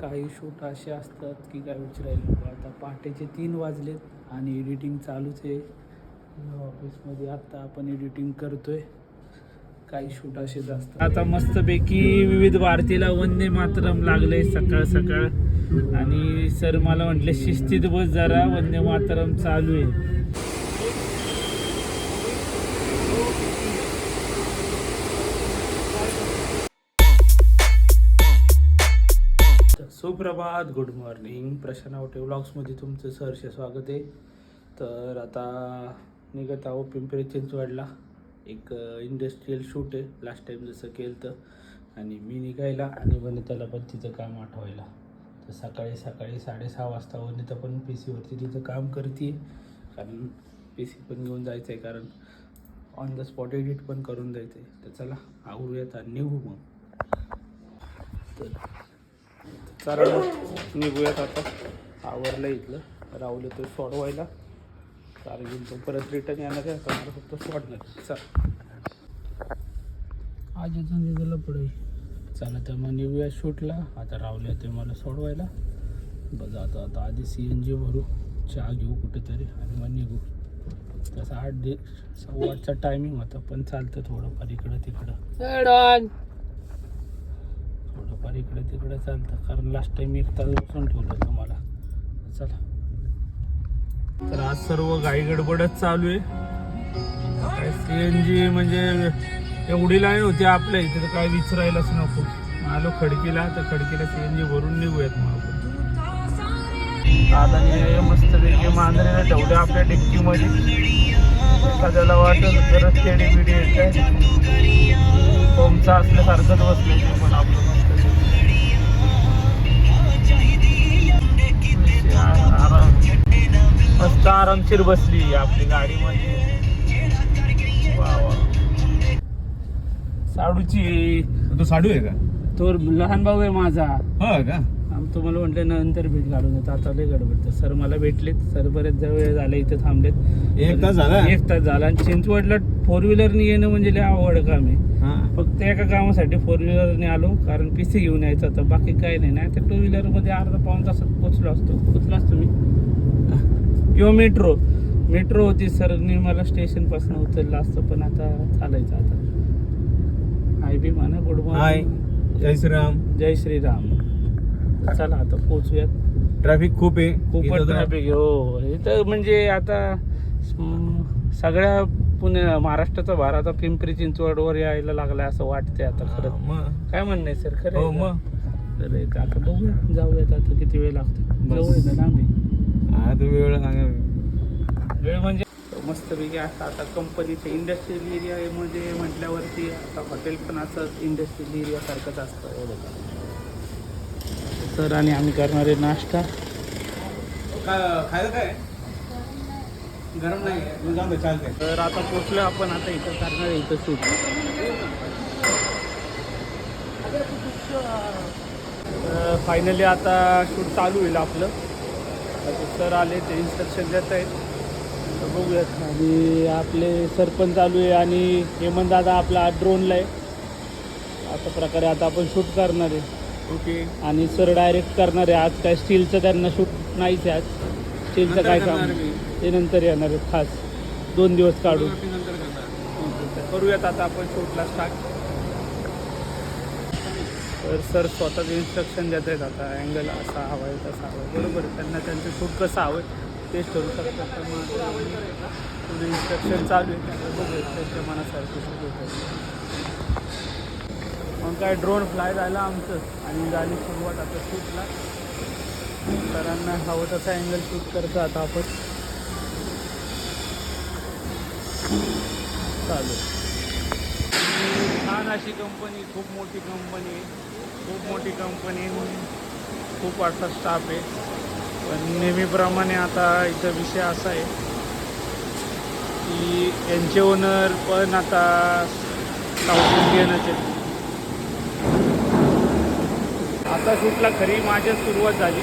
काही शूट असे असतात की काय विचारायला नको. आता पहाटेचे 3 वाजलेत आणि एडिटिंग चालूच आहे ऑफिसमध्ये. आत्ता आपण एडिटिंग करतोय. काही शूट असेच असतात. आता मस्तपैकी विविध भारतीला वंदे मातरम लागले सकाळ सकाळ. आणि सर मला म्हटले शिस्तीत बस जरा, वंदे मातरम चालू आहे. सुप्रभात, गुड मॉर्निंग. प्रशांत आवटे व्लॉग्समध्ये तुमचं सहर्ष स्वागत आहे. तर आता निघत आहो पिंपरी चिंचवडला. एक इंडस्ट्रीयल शूट आहे, लास्ट टाईम जसं केलं तर. आणि मी निघायला आणि वनिताला पण तिचं काम आठवायला. तर सकाळी 6:30 वाजता वनिता पण PC वरती तिचं काम करते. कारण PC पण घेऊन जायचं आहे, कारण ऑन द स्पॉट एडिट पण करून द्यायचं आहे. तर चला आवरूयात आणि निघू मग. तर चला निघूयात आता. आवरलं इथलं, राहुल तो सोडवायला. कारगिल तो परत रिटर्न येणार आहे. आता मला फक्त सोडणार. चल आज इथून निघालं पुढे. चला तर मग निघूया शूटला. आता राहुल येते मला सोडवायला. बघ आता आधी CNG भरू, चहा घेऊ कुठेतरी आणि मग निघू. तसं 8:15चा टायमिंग होता, पण चालतं थोडंफार इकडं तिकडं. थोडंफार इकडे तिकडे चालतं, कारण लास्ट टाइम 1 तास बसून ठेवलं होतं मला. चला तर आज सर्व घाई गडबडच चालू आहे. काय CNG म्हणजे एवढी लाईन होती आपल्या इथे, तर काय विचारायलाच नको. आलो खडकीला, तर खडकीला CNG भरून निघूयात मग आपण. आता मस्तपैकी मांजरीला ठेवले आपल्या डिक्कीमध्ये. एखाद्याला वाटत जरा खेडी बिडी येत आहे, होमचा असल्यासारखंच बसले पण आपलं मस्त आरामशीर बसली आपली गाडीमध्ये. वा वा. साडूची. तो साडू आहे का? तो लहान भाऊ आहे माझा. हो का? तुम्हाला म्हटलं नंतर भेट घालून येतो. आता लय गडबड. सर मला भेटलेत. सर बरेच वेळ झाला इथे थांबलेत. 1 तास झाला. 1 तास झाला. आणि चिंचवडला 4 व्हीलरने येणं म्हणजे लय आवड काम आहे. फक्त एका कामासाठी 4 व्हीलरने आलो, कारण PC घेऊन यायचं होतं. बाकी काही नाही. तर 2 व्हीलरमध्ये अर्धा पाऊण तासात पोचलो असतो मी. किंवा मेट्रो होती. सरनी मला स्टेशनपासून उचललं असतं, पण आता चालायचं. आता हाय बी म्हणा. Good morning. जय श्रीराम. जय श्रीराम. चला आता पोचूयात. ट्रॅफिक खूप आहे. खूपच ट्रॅफिक आहे. हो, इथं म्हणजे आता सगळ्या महाराष्ट्राचा भार आता पिंपरी चिंचवडवर यायला लागलाय असं वाटतंय आता. खरं काय म्हणणं आहे सर? खरं हो मग. तर आता बघूया, जाऊयात. आता किती वेळ लागतो? जवळ आहे ना लांबी? वेळ म्हणजे मस्तपैकी असं आता कंपनीच्या इंडस्ट्रियल एरियामध्ये म्हटल्यावरती आता हॉटेल पण असं इंडस्ट्रियल एरियासारखंच असतं. एवढं सर आणि आम्ही करणार आहे नाश्ता. खायला काय गरम नाही जाऊ दे, चालतंय. तर आता पोचलो आपण. आता इथं करणार आहे इथं शूट. फायनली आता शूट चालू होईल आपलं. आता सर आले, ते इन्स्ट्रक्शन देत आहेत. तर बघूयात. आणि आपले सर पण चालू आहे. आणि हेमंत दादा आपला ड्रोनला आहे. अशा प्रकारे आता आपण शूट करणार आहे. ओके. आणि सर डायरेक्ट करणार आहे. आज काय स्टीलचं त्यांना शूट नाहीच आहे. आज स्टीलचं काय काम ते नंतर येणार आहे. खास 2 दिवस काढून करूयात. आता आपण शूटला स्टार्ट. तर सर स्वतःच इन्स्ट्रक्शन देत आहेत. आता अँगल असा हवा आहे, तसा हवा आहे. बरोबर आहे. त्यांना त्यांचं शूट कसं हवं आहे तेच ठरू शकतात. तर मग इन्स्ट्रक्शन चालू आहे. बघूया त्यांच्या मनासारखं शूट होतं. मग काय ड्रोन फ्लाय झालं आमचं आणि झाली सुरुवात आता शूटला. सरांना हवं तसा अँगल शूट करतो आता आपण. चालू छान अशी कंपनी, खूप मोठी कंपनी, खूप वाटता स्टाफ आहे. पण नेहमीप्रमाणे आता इथं विषय असा आहे की यांचे ओनर पण आता साऊथ इंडियनच आहेत. आता शूटला खरी माझ्या सुरुवात झाली.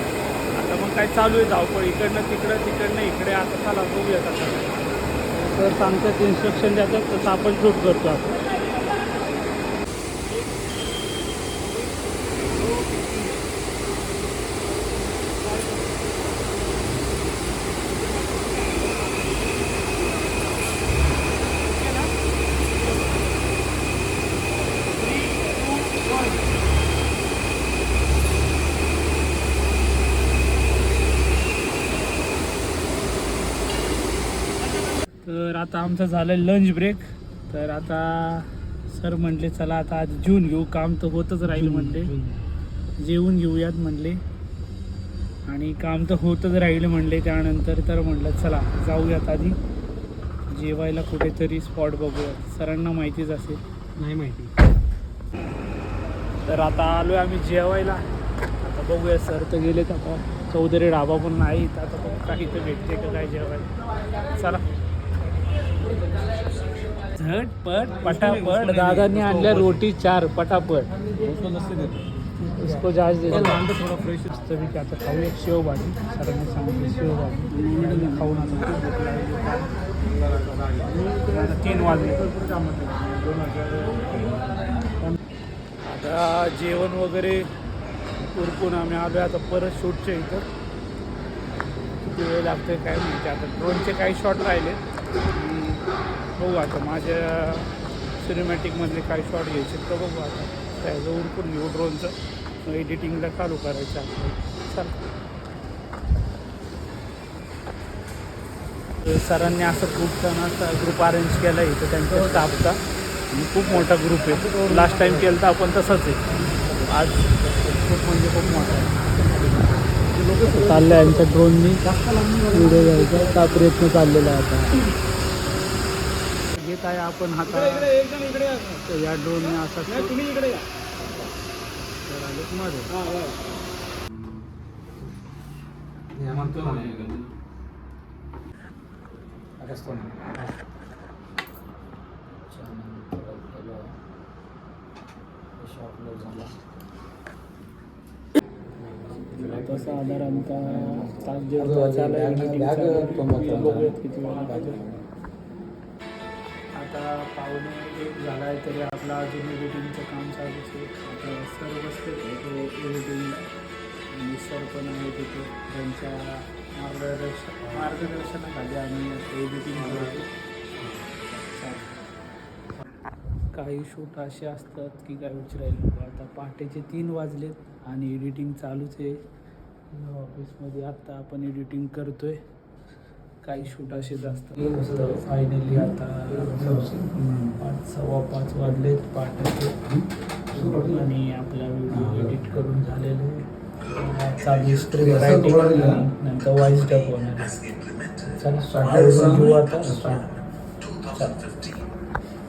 आता मग काय चालू आहे धावपळ. इकडनं तिकडनं इकडे. आता चला बघूयात. आता सर सांगतात, इन्स्ट्रक्शन देतात, तसं आपण शूट करतो. आता तर आता आमचं झालं लंच ब्रेक. तर आता सर म्हटले चला आता आज जेवून घेऊ, काम तर होतच राहील म्हणले, जेवून घेऊयात म्हणले आणि काम तर होतच राहील म्हणले. त्यानंतर तर म्हटलं चला जाऊयात आधी जेवायला कुठेतरी स्पॉट बघूयात. सरांना माहितीच असेल. नाही माहिती. तर आता आलो आहे आम्ही जेवायला. आता बघूया, सर तर गेलेत आता. चौधरी ढाबा पण नाही तर आता बघू काही तर भेटते का काय जेवायला. चला झटपट पटापट. दादांनी आणल्या रोटी 4 पटापट. उसको लस्सी देतो. उसको जास्त दे. थोडा फ्रेश मस्तपैकी आता खाऊ एक शेवभाजी. सरांनी सांगितली शेवभाजी खाऊन आता खूप भूक लागली. आता 3 वाजले. आता जेवण वगैरे उरकून आम्ही आलो आता परत शूटच्या इथं. किती वेळ लागतोय काय माहिती. आता ड्रोनचे काही शॉट राहिले. बघू आता माझ्या सिनेमॅटिकमधले काही शॉट घ्यायचे तर बघू आता. त्याचं उरकून घेऊ ड्रोनचं. एडिटिंगला चालू करायचं आपलं. चल, सरांनी असं खूप जणांचा ग्रुप अरेंज केला आहे इथं त्यांच्या स्टाफचा. आणि खूप मोठा ग्रुप आहे. लास्ट टाईम केलं तर आपण तसंच आहे. आज खूप म्हणजे खूप मोठा आहे. चाललं आहे यांच्या ड्रोननी व्हिडिओ घ्यायचा का प्रयत्न चाललेला आहे आता. घेत आहे आपण हातात. एकदम इकडे या. तर या ड्रोनने असा नाही, तुम्ही इकडे या. मध्ये हां बरं. हे म्हणतो ना आता साधारणतः 5:30 झाला एडिटिंग. बघूयात किती वेळ लागतो. आता 1:45 झाला आहे तरी आपलं अजून एडिटिंगचं काम चालूच आहे. आता सर बसले एडिटिंगला आणि सर पण आहे तिथे. त्यांच्या मार्गदर्शनाखाली आम्ही एडिटिंग करतो. काही शूट असे असतात की काय विचारायला नको. आता पहाटेचे 3 वाजलेत आणि एडिटिंग चालूच आहे. ऑफिसमध्ये आत्ता आपण एडिटिंग करतोय. काही शूट असेच असतात. फायनली आता 5:15 वाजलेत पहाटेचे आणि आपला व्हिडिओ एडिट करून झालेलो चालू. स्क्रिप्ट रायटिंग नंतर वॉइस डब होणार आहे. चला स्टार्ट घेऊ आता.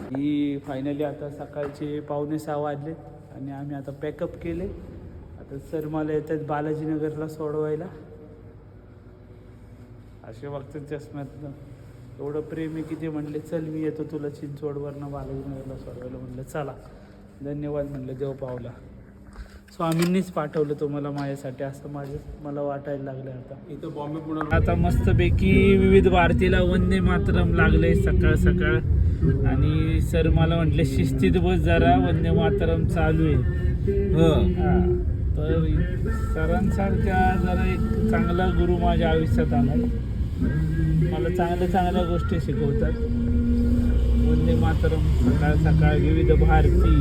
ही फायनली आता सकाळचे 5:45 वाजलेत आणि आम्ही आता पॅकअप केले. आता सर मला येतात बालाजीनगरला सोडवायला. असे बघतात चष्म्यातनं. एवढं प्रेम आहे की ते म्हणले चल मी येतो तुला चिंचवडवरनं बालाजीनगरला सोडवायला. म्हणलं चला, धन्यवाद म्हणलं, देव पावला. स्वामींनीच पाठवलं तुम्हाला माझ्यासाठी असं मला वाटायला लागलं. आता इथं बॉम्बे पुढे आता मस्तपैकी विविध भारतीला वंदे मातरम लागले सकाळ सकाळ. आणि सर मला म्हटले शिस्तीत बस जरा, वंदे मातरम चालू आहे. हां, तर सरांसारखा जरा एक चांगला गुरु माझ्या आयुष्यात आला. मला चांगल्या गोष्टी शिकवतात. वंदे मातरम सकाळ सकाळ विविध भारती.